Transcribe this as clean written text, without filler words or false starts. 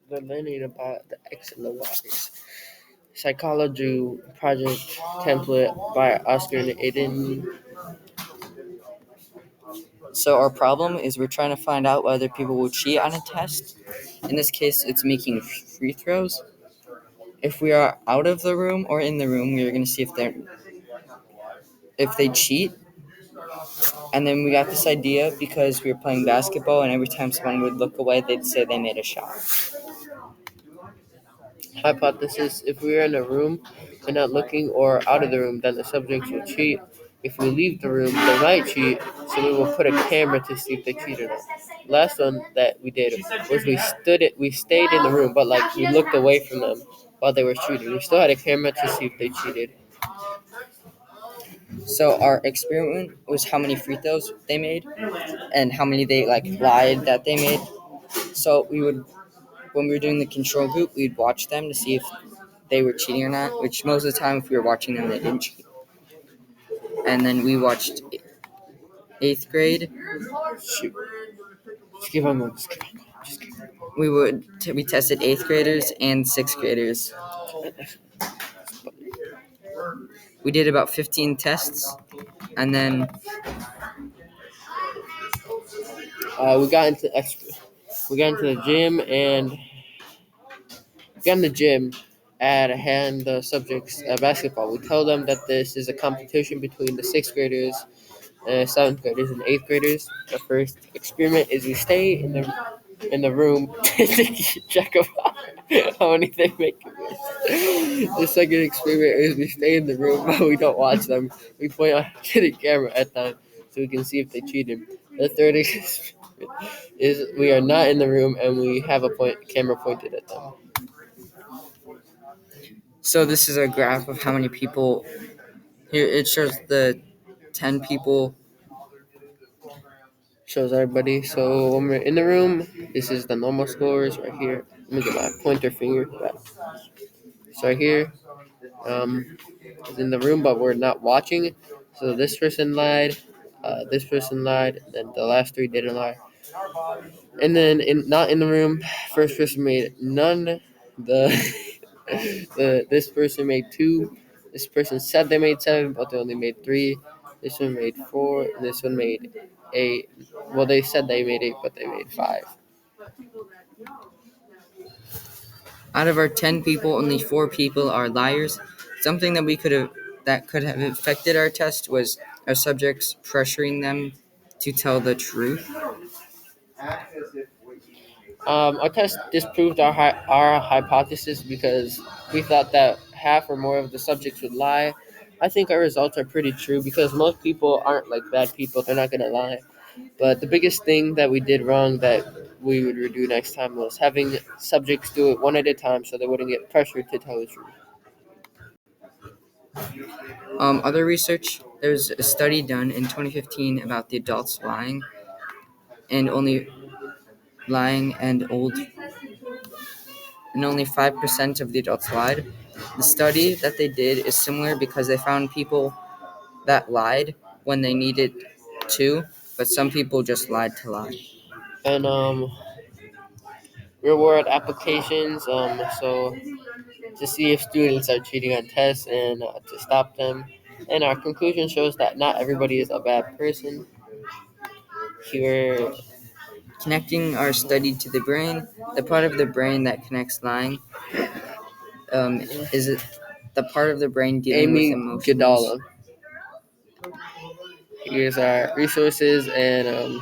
They're learning about the X and the Y's. Psychology project template by Oscar and Aiden. So our problem is we're trying to find out whether people will cheat on a test. In this case, it's making free throws. If we are out of the room or in the room, we're going to see if they cheat. And then we got this idea because we were playing basketball, and every time someone would look away, they'd say they made a shot. Hypothesis: if we are in a room and not looking, or out of the room, then the subjects will cheat. If we leave the room, they might cheat, so we will put a camera to see if they cheat or not. Last one that we did was we stayed in the room, but like we looked away from them while they were cheating. We still had a camera to see if they cheated. So our experiment was how many free throws they made and how many they lied that they made. So when we were doing the control group, we'd watch them to see if they were cheating or not, which most of the time if we were watching them, they didn't cheat. And then we watched 8th grade. Shoot. Just give them We tested 8th graders and 6th graders. We did about 15 tests, and then we got into the gym and hand the subjects basketball. We tell them that this is a competition between the 6th graders, 7th graders, and 8th graders. The first experiment is we stay in the room to check about how many they make. The second experiment is we stay in the room but we don't watch them. We point out to the camera at them so we can see if they cheated. The third experiment is we are not in the room and we have a camera pointed at them. so this is a graph of how many people. Here it shows the 10 people. Shows everybody. So when we're in the room, this is the normal scores right here. Let me get my pointer finger back. So right here, is in the room, but we're not watching. So this person lied, then the last three didn't lie. And then not in the room, first person made none. This person made 2. This person said they made 7, but they only made 3. This one made 4. And this one made 8. Well, they said they made 8, but they made 5. Out of our 10 people, only 4 people are liars. Something that could have affected our test was our subjects pressuring them to tell the truth. Our test disproved our hypothesis because we thought that half or more of the subjects would lie. I think our results are pretty true because most people aren't like bad people. They're not going to lie. But the biggest thing that we did wrong that we would redo next time was having subjects do it one at a time so they wouldn't get pressured to tell the truth. Other research, there's a study done in 2015 about the adults lying and only 5% of the adults lied. The study that they did is similar because they found people that lied when they needed to, but some people just lied to lie. And reward applications, so to see if students are cheating on tests and to stop them. And our conclusion shows that not everybody is a bad person. Here, Connecting our study to the brain, the part of the brain that connects lying is the part of the brain dealing Amy with emotions. Gadala. Here's our resources and